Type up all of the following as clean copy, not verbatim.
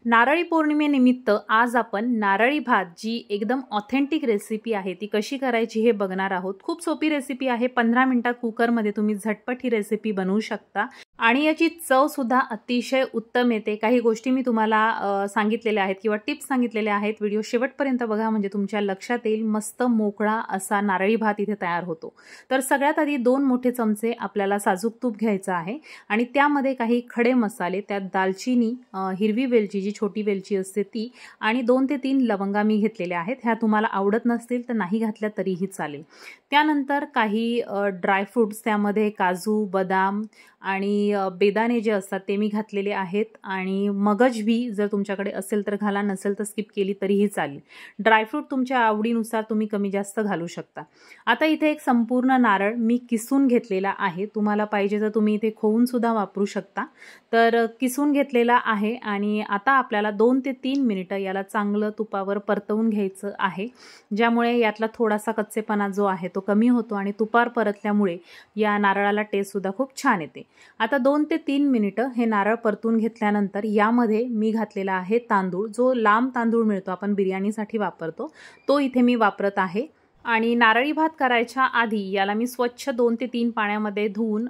नारळी पौर्णिमेनिमित्त आज आपण नारळी भात जी एकदम ऑथेंटिक रेसिपी आहे ती कशी करायची हे बघणार आहोत। खूप सोपी रेसिपी आहे। 15 मिनिटात कुकरमध्ये तुम्ही झटपट ही रेसिपी बनवू शकता आणि याची चव सुद्धा अतिशय उत्तम येते। काही गोष्टी मी तुम्हाला सांगितलेल्या आहेत किंवा टिप्स सांगितलेल्या आहेत। व्हिडिओ शेवटपर्यंत बघा म्हणजे तुमच्या लक्षात येईल। मस्त मोकळा असा नारळी भात इथे तयार होतो। तर सगळ्यात आधी 2 मोठे चमचे आपल्याला साजूक तूप घ्यायचं आहे आणि त्यामध्ये काही खडे मसाले, त्यात दालचिनी, हिरवी वेलची जी छोटी वेलची असते ती आणि 2 ते 3 लवंगा मी घेतलेल्या आहेत। ह्या तुम्हाला आवडत नसतील तर नाही घातल्या तरीही चालेल। त्यानंतर काही ड्राय फ्रूट्स, त्यामध्ये काजू, बदाम आणि बेदाणे जे असतात ते मी घातलेले आहेत आणि मगज भी जर तुमच्याकडे असेल तर घाला, नसेल तर स्किप केली तरीही चालेल। ड्रायफ्रूट तुमच्या आवडीनुसार तुम्ही कमी जास्त घालू शकता। आता इथे एक संपूर्ण नारळ मी किसून घेतलेला आहे। तुम्हाला पाहिजे तर तुम्ही इथे खोवून सुद्धा वापरू शकता। तर किसून घेतलेला आहे आणि आता आपल्याला 2 ते 3 मिनिटं याला चांगलं तुपावर परतवून घ्यायचं आहे, ज्यामुळे यातला थोडासा कच्चेपणा जो आहे तो कमी होतो आणि तुपावर परतल्यामुळे या नारळाला टेस्ट सुद्धा खूप छान येते। आता 2 ते 3 मिनिटं हे नारळ परतून घेतल्यानंतर यामध्ये मी घातलेला आहे तांदूळ, जो लांब तांदूळ मिळतो आपण बिर्याणीसाठी वापरतो तो इथे मी वापरत आहे। आणि नारळी भात करायच्या आधी याला मी स्वच्छ 2 ते 3 पाण्यामध्ये धुवून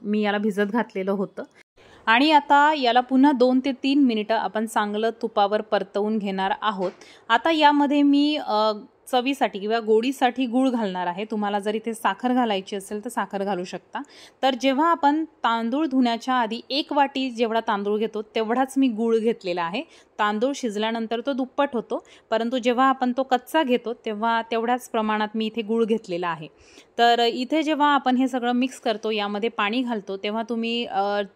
मी याला भिजत घातलेलं होतं आणि आता याला पुन्हा 2 ते 3 मिनिटं आपण चांगलं तुपावर परतवून घेणार आहोत। आता यामध्ये मी चवीसाठी किंवा गोडीसाठी गूळ घालणार आहे। तुम्हाला जर इथे साखर घालायची असेल तर साखर घालू शकता। तर जेव्हा आपण तांदूळ धुण्याच्या आधी 1 वाटी जेवढा तांदूळ घेतो तेवढाच मी गूळ घेतलेला आहे। तांदूळ शिजल्यानंतर तो दुप्पट होतो, परंतु जेव्हा आपण तो कच्चा घेतो तेव्हा तेवढ्याच प्रमाणात मी इथे गूळ घेतलेला आहे। तर इथे जेव्हा आपण हे सगळं मिक्स करतो, यामध्ये पाणी घालतो, तेव्हा तुम्ही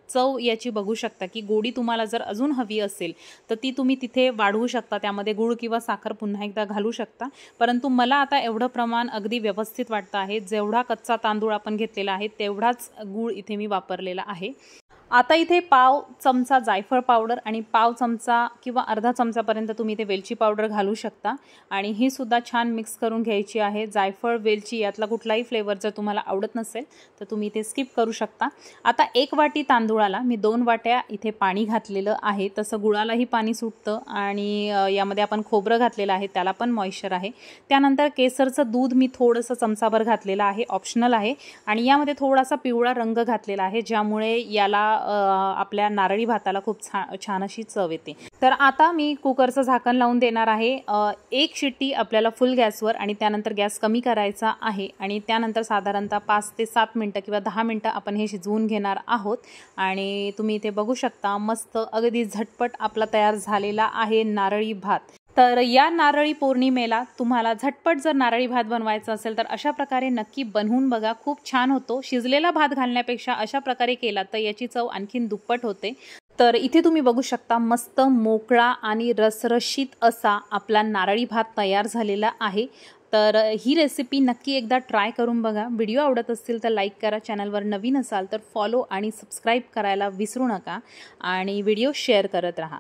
चव याची बघू शकता की गोडी तुम्हाला जर अजून हवी असेल तर ती तुम्ही तिथे वाढवू शकता, त्यामध्ये गूळ किंवा साखर पुन्हा एकदा घालू शकता। परंतु मला आता एवढं प्रमाण अगदी व्यवस्थित वाटतं आहे। जेवढा कच्चा तांदूळ आपण घेतलेला आहे तेवढाच गूळ इथे मी वापरलेला आहे। आता इथे पाव चमचा जायफळ पावडर आणि पाव चमचा किंवा अर्धा चमचापर्यंत तुम्ही इथे वेलची पावडर घालू शकता आणि ही सुद्धा छान मिक्स करून घ्यायची आहे। जायफळ, वेलची यातला कुठलाही फ्लेवर जर तुम्हाला आवडत नसेल तर तुम्ही इथे स्किप करू शकता। आता 1 वाटी तांदूळाला मी 2 वाट्या इथे पाणी घातलेलं आहे। तसं गुळालाही पाणी सुटतं आणि यामध्ये आपण खोबरं घातलेलं आहे, त्याला पण मॉइश्चर आहे। त्यानंतर केसरचं दूध मी थोडंसं चमचाभर घातलेलं आहे, ऑप्शनल आहे आणि यामध्ये थोडासा पिवळा रंग घातलेला आहे, ज्यामुळे याला आपल्या नारळी भाताला खूप छान अशी चव येते। तर आता मी कुकरचं झाकण लावून देणार आहे। 1 शिट्टी आपल्याला फुल गॅसवर आणि त्यानंतर गॅस कमी करायचा आहे आणि त्यानंतर साधारणतः 5 ते 7 मिनिटं किंवा 10 मिनिटं आपण हे शिजवून घेणार आहोत आणि तुम्ही इथे बघू शकता मस्त अगदी झटपट आपला तयार झालेला आहे नारळी भात। तर या नारळी पौर्णिमेला तुम्हाला झटपट जर नारळी भात बनवायचा असेल तर अशा प्रकारे नक्की बनवून बघा, खूप छान होतो। शिजलेला भात घालण्यापेक्षा अशा प्रकारे केला तर याची चव आणखीन दुप्पट होते। तर इथे तुम्ही बघू शकता मस्त मोकळा आणि रसरशीत असा आपला नारळी भात तयार झालेला आहे। तर ही रेसिपी नक्की एकदा ट्राय करून बघा। व्हिडिओ आवडत असतील तर लाईक करा, चॅनलवर नवीन असाल तर फॉलो आणि सबस्क्राईब करायला विसरू नका आणि व्हिडिओ शेअर करत राहा।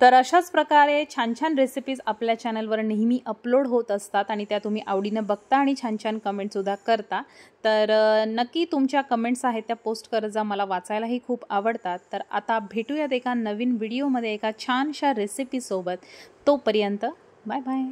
तर अशाच प्रकारे छान छान रेसिपीज आपल्या चॅनलवर नेहमी अपलोड होत असतात आणि त्या तुम्ही आवडीनं बघता आणि छान छान कमेंटसुद्धा करता। तर नक्की तुमच्या कमेंट्स आहेत त्या पोस्ट करत जा, मला वाचायलाही खूप आवडतात। तर आता भेटूयात एका नवीन व्हिडिओमध्ये एका छानशा रेसिपीसोबत। तोपर्यंत बाय बाय।